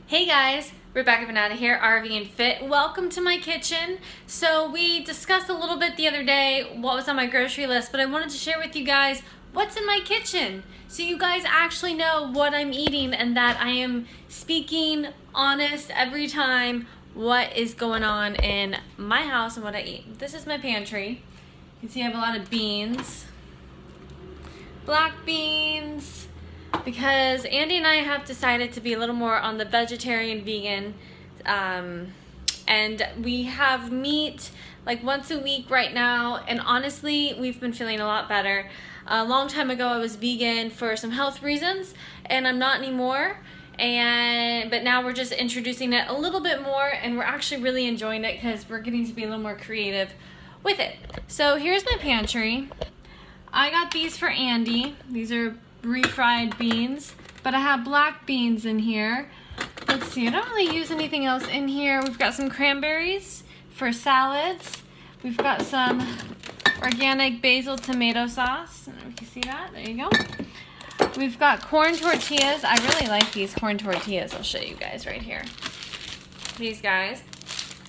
Hey guys, Rebecca Venata here, Rvnfit. Welcome to my kitchen. So we discussed a little bit the other day what was on my grocery list, but I wanted to share with you guys what's in my kitchen. So you guys actually know what I'm eating and that I am speaking honest every time what is going on in my house and what I eat. This is my pantry. You can see I have a lot of beans, black beans, because Andy and I have decided to be a little more on the vegetarian vegan, and we have meat like once a week right now, and honestly we've been feeling a lot better. A long time ago I was vegan for some health reasons and I'm not anymore, but now we're just introducing it a little bit more and we're actually really enjoying it because we're getting to be a little more creative with it. So here's my pantry. I got these for Andy. These are refried beans, but I have black beans in here. Let's see, I don't really use anything else in here. We've got some cranberries for salads. We've got some organic basil tomato sauce. I don't know if you can see that. There you go. We've got corn tortillas. I really like these corn tortillas. I'll show you guys right here. These guys.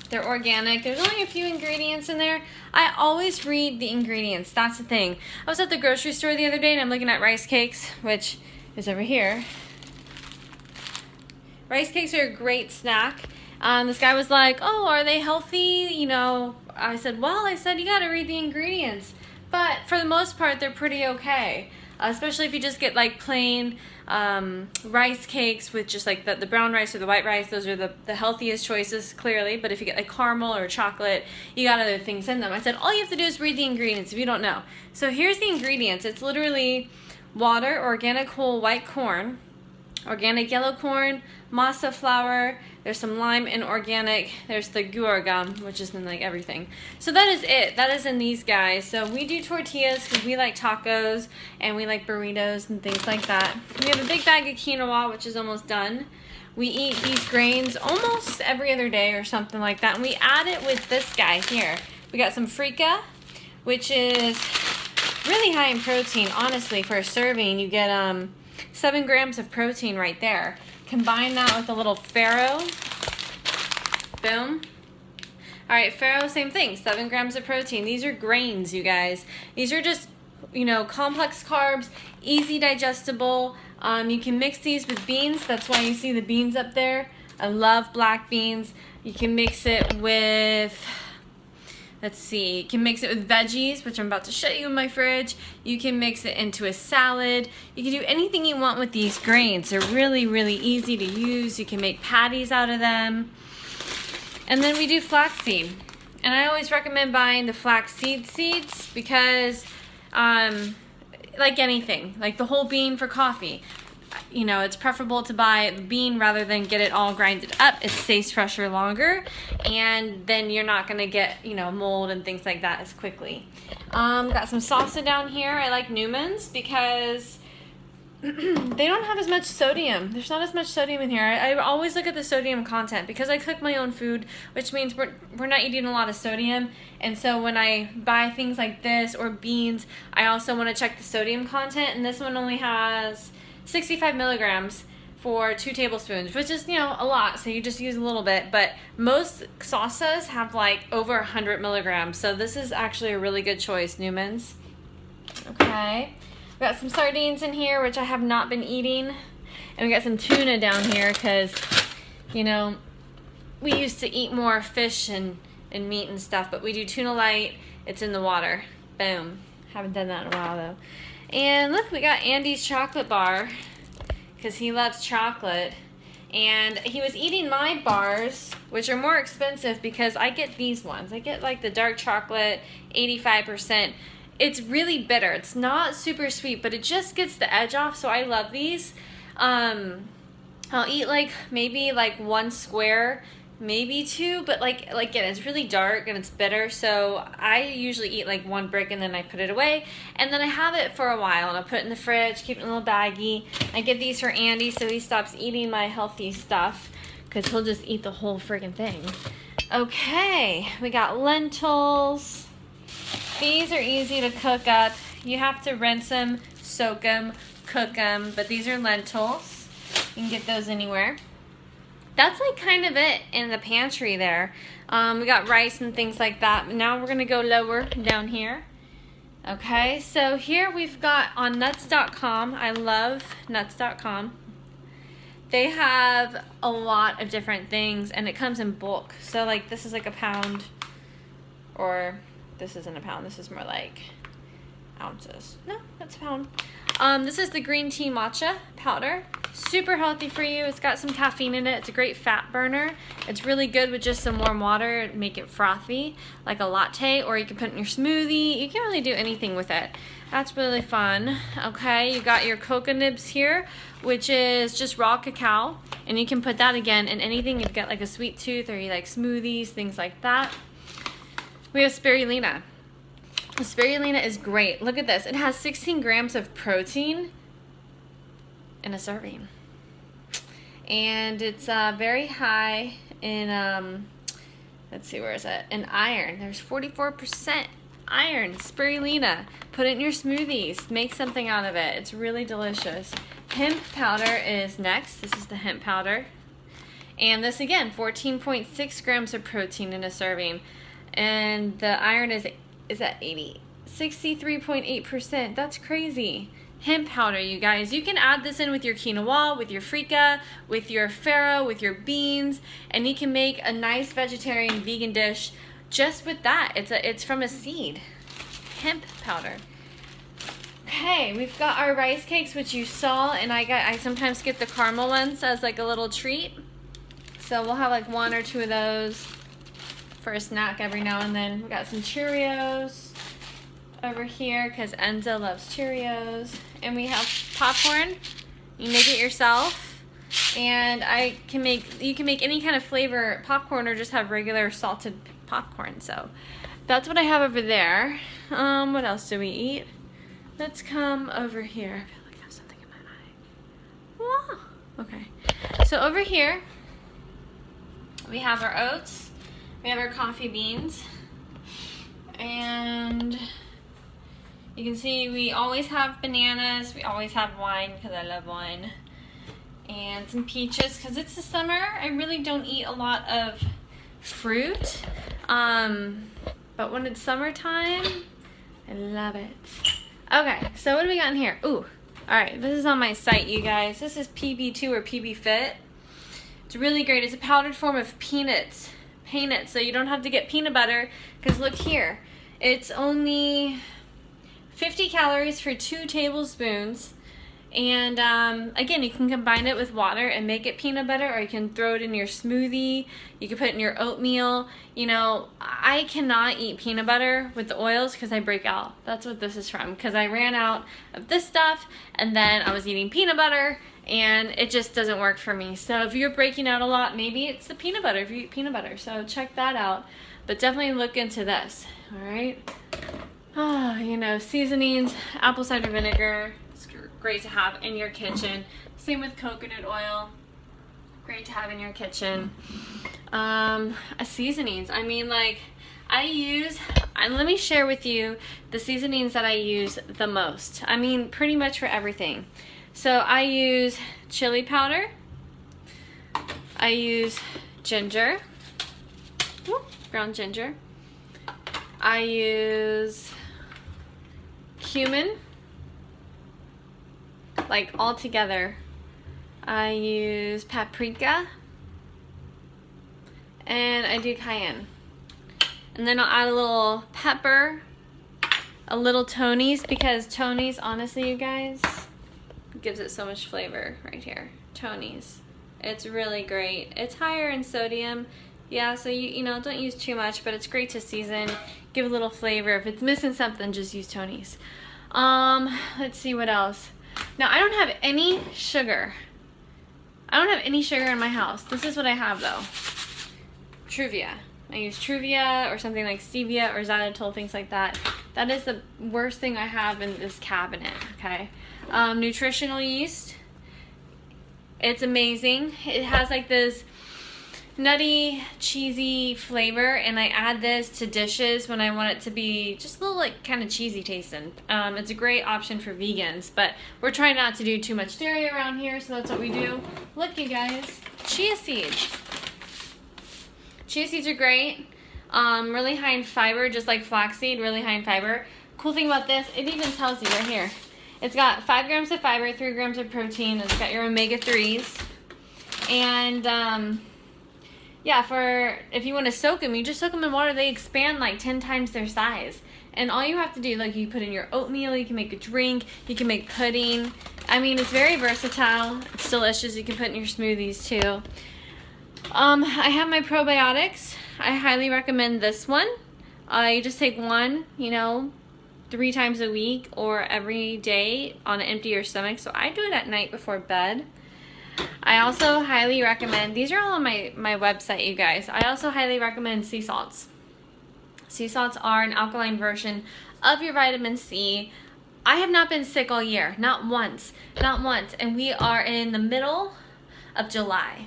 They're organic. There's only a few ingredients in there. I always read the ingredients. That's the thing. I was at the grocery store the other day and I'm looking at rice cakes, which is over here. Rice cakes are a great snack. This guy was like, oh, are they healthy? You know, I said, you gotta read the ingredients. But for the most part, they're pretty okay. Especially if you just get like plain rice cakes with just like the brown rice or the white rice. Those are the healthiest choices, clearly. But if you get like caramel or chocolate, you got other things in them. I said all you have to do is read the ingredients if you don't know. So here's the ingredients. It's literally water, organic whole white corn, organic yellow corn, masa flour, there's some lime and organic, there's the guar gum, which is in like everything. So that is it. That is in these guys. So we do tortillas because we like tacos and we like burritos and things like that. We have a big bag of quinoa, which is almost done. We eat these grains almost every other day or something like that. And we add it with this guy here. We got some freekeh, which is really high in protein. Honestly, for a serving, you get 7 grams of protein right there. Combine that with a little farro. Boom. All right, farro, same thing, 7 grams of protein. These are grains, you guys. These are just, complex carbs, easy digestible. You can mix these with beans. That's why you see the beans up there. I love black beans. You can mix it with, let's see, you can mix it with veggies, which I'm about to show you in my fridge. You can mix it into a salad. You can do anything you want with these grains. They're really, really easy to use. You can make patties out of them. And then we do flaxseed. And I always recommend buying the flaxseed seeds because, like anything, like the whole bean for coffee, it's preferable to buy the bean rather than get it all grinded up. It stays fresher longer, and then you're not gonna get, mold and things like that as quickly. Got some salsa down here. I like Newman's because they don't have as much sodium. There's not as much sodium in here. I always look at the sodium content because I cook my own food, which means we're not eating a lot of sodium. And so when I buy things like this or beans, I also want to check the sodium content. And this one only has 65 milligrams for 2 tablespoons, which is, a lot. So you just use a little bit. But most salsas have like over 100 milligrams. So this is actually a really good choice, Newman's. Okay. We got some sardines in here, which I have not been eating. And we got some tuna down here because, we used to eat more fish and meat and stuff, but we do tuna light. It's in the water. Boom. Haven't done that in a while, though. And look, we got Andy's chocolate bar because he loves chocolate. And he was eating my bars, which are more expensive because I get these ones. I get like the dark chocolate, 85%. It's really bitter. It's not super sweet, but it just gets the edge off, so I love these. I'll eat maybe 1 square, maybe 2, but again, it's really dark and it's bitter, so I usually eat 1 brick and then I put it away, and then I have it for a while and I'll put it in the fridge, keep it in a little baggie. I get these for Andy so he stops eating my healthy stuff because he'll just eat the whole friggin' thing. Okay, we got lentils. These are easy to cook up. You have to rinse them, soak them, cook them, but these are lentils. You can get those anywhere. that's like kind of it in the pantry there. We got rice and things like that. Now we're gonna go lower down here. Okay, so here we've got on nuts.com. I love nuts.com. They have a lot of different things, and it comes in bulk. So like this is like a pound, or this isn't a pound, this is more like ounces. No, that's a pound. This is the green tea matcha powder. Super healthy for you. It's got some caffeine in it. It's a great fat burner. It's really good with just some warm water, make it frothy, like a latte, or you can put it in your smoothie. You can really do anything with it. That's really fun. Okay, you got your cocoa nibs here, which is just raw cacao, and you can put that again in anything. You've got like a sweet tooth, or you like smoothies, things like that. We have spirulina. Spirulina is great. Look at this. It has 16 grams of protein in a serving. And it's very high in, let's see, where is it? In iron. There's 44% iron. Spirulina. Put it in your smoothies. Make something out of it. It's really delicious. Hemp powder is next. This is the hemp powder. And this again, 14.6 grams of protein in a serving. And the iron is at 63.8%. That's crazy. Hemp powder, you guys. You can add this in with your quinoa, with your freekeh, with your farro, with your beans, and you can make a nice vegetarian vegan dish just with that. It's from a seed. Hemp powder. Okay, we've got our rice cakes, which you saw, and I sometimes get the caramel ones as like a little treat. So we'll have like 1 or 2 of those for a snack every now and then. We got some Cheerios over here because Enzo loves Cheerios, and we have popcorn. You make it yourself, and you can make any kind of flavor popcorn or just have regular salted popcorn. So that's what I have over there. What else do we eat? Let's come over here. I feel like I have something in my eye. Whoa. Okay, so over here we have our oats. We have our coffee beans, and you can see we always have bananas. We always have wine because I love wine, and some peaches because it's the summer. I really don't eat a lot of fruit, but when it's summertime, I love it. Okay, so what do we got in here? Ooh, all right, this is on my site, you guys. This is PB2 or PB Fit. It's really great. It's a powdered form of peanuts. So you don't have to get peanut butter, because look here, it's only 50 calories for 2 tablespoons, and again, you can combine it with water and make it peanut butter, or you can throw it in your smoothie. You can put it in your oatmeal. You know, I cannot eat peanut butter with the oils because I break out. That's what this is from, because I ran out of this stuff, and then I was eating peanut butter, and it just doesn't work for me. So if you're breaking out a lot, maybe it's the peanut butter if you eat peanut butter. So check that out. But definitely look into this, all right? Oh, you know, seasonings, apple cider vinegar. It's great to have in your kitchen. Same with coconut oil. Great to have in your kitchen. Seasonings. I mean, like, let me share with you the seasonings that I use the most. I mean, pretty much for everything. So I use chili powder, I use ginger, ground ginger, I use cumin, like all together, I use paprika, and I do cayenne. And then I'll add a little pepper, a little Tony's, because Tony's, honestly, you guys, gives it so much flavor right here. Tony's. It's really great. It's higher in sodium. Yeah, so you know, don't use too much, but it's great to season. Give a little flavor. If it's missing something, just use Tony's. Let's see what else. Now, I don't have any sugar. I don't have any sugar in my house. This is what I have, though. Truvia. I use Truvia or something like stevia or xylitol, things like that. That is the worst thing I have in this cabinet, okay? Nutritional yeast. It's amazing. It has like this nutty, cheesy flavor, and I add this to dishes when I want it to be just a little like kind of cheesy tasting. It's a great option for vegans, but we're trying not to do too much dairy around here, so that's what we do. Look, you guys, chia seeds. Chia seeds are great. Really high in fiber, just like flaxseed, really high in fiber. Cool thing about this, it even tells you right here. It's got 5 grams of fiber, 3 grams of protein, and it's got your omega-3s. And yeah, for if you want to soak them, you just soak them in water. They expand like 10 times their size. And all you have to do, like, you put in your oatmeal, you can make a drink, you can make pudding. I mean, it's very versatile. It's delicious. You can put in your smoothies too. I have my probiotics. I highly recommend this one. You just take one, 3 times a week or every day on an empty stomach. So I do it at night before bed. I also highly recommend, these are all on my website, you guys. I also highly recommend sea salts. Sea salts are an alkaline version of your vitamin C. I have not been sick all year, not once, and we are in the middle of July.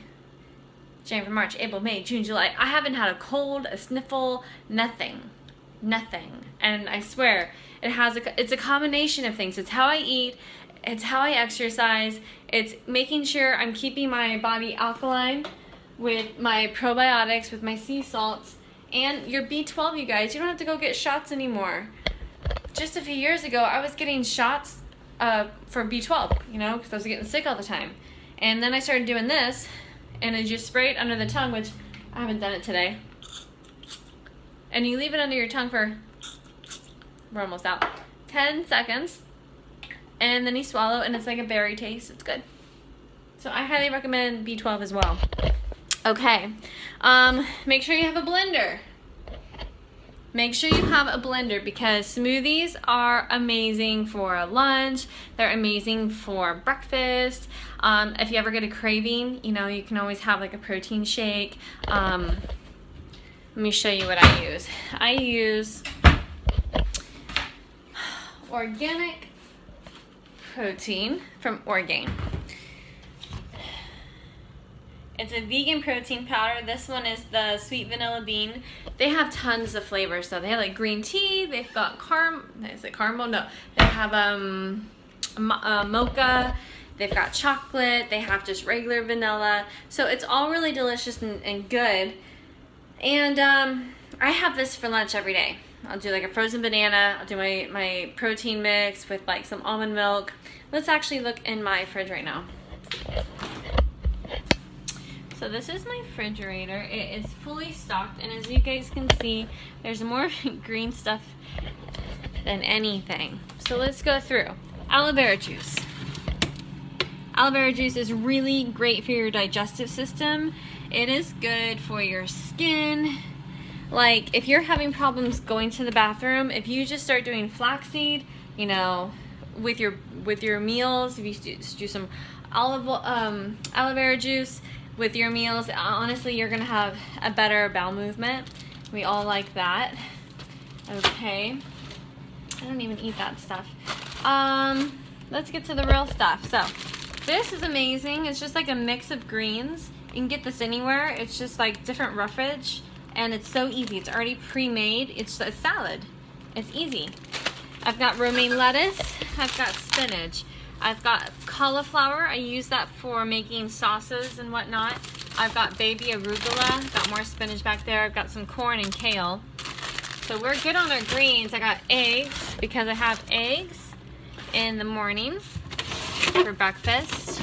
January, March, April, May, June, July. I haven't had a cold, a sniffle, nothing. And I swear, it's a combination of things. It's how I eat, it's how I exercise, it's making sure I'm keeping my body alkaline with my probiotics, with my sea salts, and your B12, you guys. You don't have to go get shots anymore. Just a few years ago, I was getting shots for B12, because I was getting sick all the time. And then I started doing this, and I just spray it under the tongue, which I haven't done it today. And you leave it under your tongue for, we're almost out, 10 seconds. And then you swallow, and it's like a berry taste. It's good. So I highly recommend B12 as well. Okay. Make sure you have a blender. Make sure you have a blender because smoothies are amazing for lunch. They're amazing for breakfast. If you ever get a craving, you can always have like a protein shake. Let me show you what I use. I use organic protein from Orgain. It's a vegan protein powder. This one is the sweet vanilla bean. They have tons of flavors though. They have like green tea. They've got is it caramel? No. They have mocha. They've got chocolate. They have just regular vanilla. So it's all really delicious and good. And I have this for lunch every day. I'll do like a frozen banana. I'll do my protein mix with like some almond milk. Let's actually look in my fridge right now. So this is my refrigerator. It is fully stocked, and as you guys can see, there's more green stuff than anything. So let's go through. Aloe vera juice. Aloe vera juice is really great for your digestive system. It is good for your skin. Like if you're having problems going to the bathroom, if you just start doing flaxseed, with your meals, if you do some aloe vera juice with your meals, honestly, you're gonna have a better bowel movement. We all like that. Okay. I don't even eat that stuff. Let's get to the real stuff. So, this is amazing. It's just like a mix of greens. You can get this anywhere. It's just like different roughage, and it's so easy. It's already pre-made. It's a salad. It's easy. I've got romaine lettuce. I've got spinach. I've got cauliflower. I use that for making sauces and whatnot. I've got baby arugula. Got more spinach back there. I've got some corn and kale. So we're good on our greens. I got eggs because I have eggs in the morning for breakfast.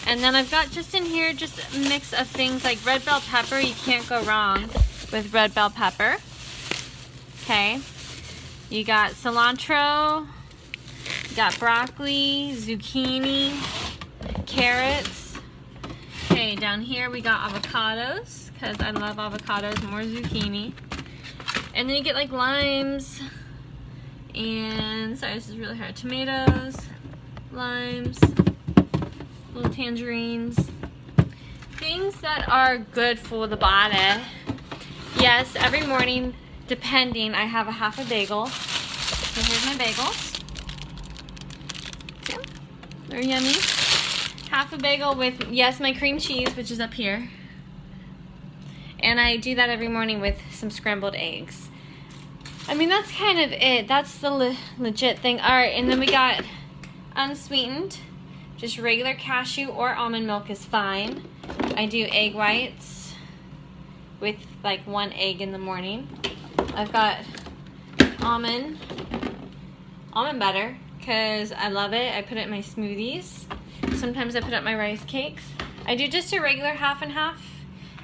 And then I've got just in here just a mix of things like red bell pepper. You can't go wrong with red bell pepper. Okay. You got cilantro. You got broccoli, zucchini, carrots. Okay, down here we got avocados because I love avocados, more zucchini. And then you get like limes and, sorry, this is really hard, tomatoes, limes, little tangerines. Things that are good for the body. Yes, every morning, depending, I have a half a bagel. So here's my bagels. They're yummy. Half a bagel with, yes, my cream cheese, which is up here. And I do that every morning with some scrambled eggs. I mean, that's kind of it. That's the legit thing. All right, and then we got unsweetened. Just regular cashew or almond milk is fine. I do egg whites with like 1 egg in the morning. I've got almond butter because I love it. I put it in my smoothies. Sometimes I put it in my rice cakes. I do just a regular half and half.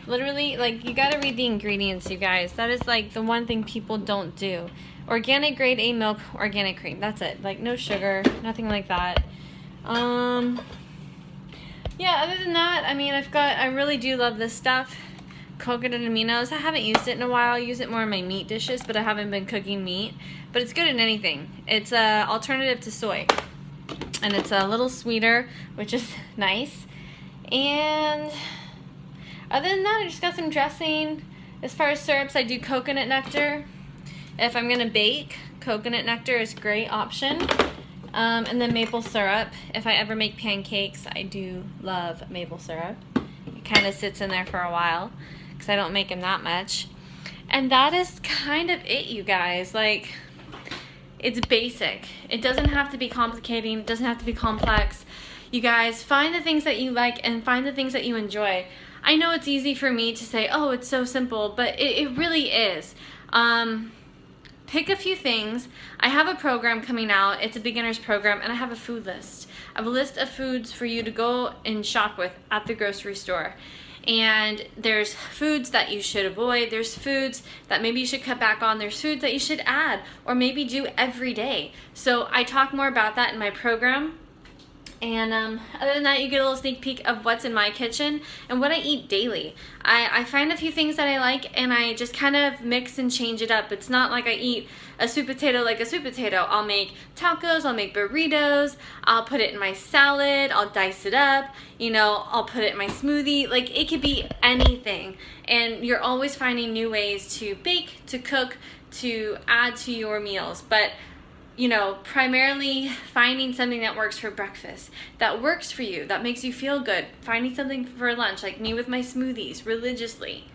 Literally, like, you gotta read the ingredients, you guys. That is like the one thing people don't do. Organic grade A milk, organic cream. That's it. Like, no sugar, nothing like that. Yeah, other than that, I mean, I really do love this stuff. Coconut aminos. I haven't used it in a while. I use it more in my meat dishes, but I haven't been cooking meat. But it's good in anything. It's a alternative to soy. And it's a little sweeter, which is nice. And other than that, I just got some dressing. As far as syrups, I do coconut nectar. If I'm gonna bake, coconut nectar is a great option. And then maple syrup. If I ever make pancakes, I do love maple syrup. It kind of sits in there for a while because I don't make them that much. And that is kind of it, you guys. Like, it's basic. It doesn't have to be complicating. It doesn't have to be complex. You guys, find the things that you like and find the things that you enjoy. I know it's easy for me to say, oh, it's so simple, but it really is. Pick a few things. I have a program coming out. It's a beginner's program, and I have a food list. I have a list of foods for you to go and shop with at the grocery store. And there's foods that you should avoid. There's foods that maybe you should cut back on. There's foods that you should add or maybe do every day. So I talk more about that in my program. And other than that, you get a little sneak peek of what's in my kitchen and what I eat daily. I find a few things that I like and I just kind of mix and change it up. It's not like I eat a sweet potato like a sweet potato. I'll make tacos, I'll make burritos, I'll put it in my salad, I'll dice it up, you know, I'll put it in my smoothie. Like, it could be anything. And you're always finding new ways to bake, to cook, to add to your meals. But you know, primarily finding something that works for breakfast, that works for you, that makes you feel good. Finding something for lunch, like me with my smoothies, religiously.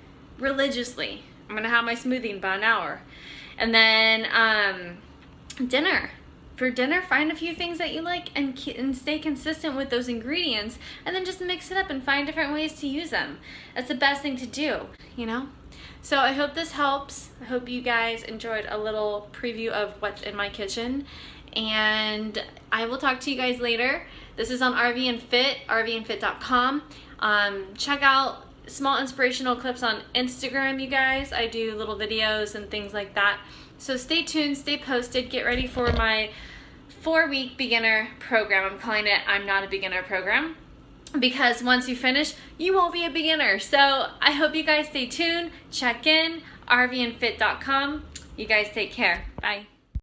I'm gonna have my smoothie in about an hour. And then dinner. For dinner, find a few things that you like and stay consistent with those ingredients, and then just mix it up and find different ways to use them. That's the best thing to do, you know? So I hope this helps. I hope you guys enjoyed a little preview of what's in my kitchen. And I will talk to you guys later. This is on Rvnfit, rvnfit.com. Check out small inspirational clips on Instagram, you guys. I do little videos and things like that. So stay tuned, stay posted, get ready for my 4-week beginner program. I'm calling it I'm Not a Beginner program, because once you finish, you won't be a beginner. So I hope you guys stay tuned, check in, rvnfit.com. You guys take care. Bye.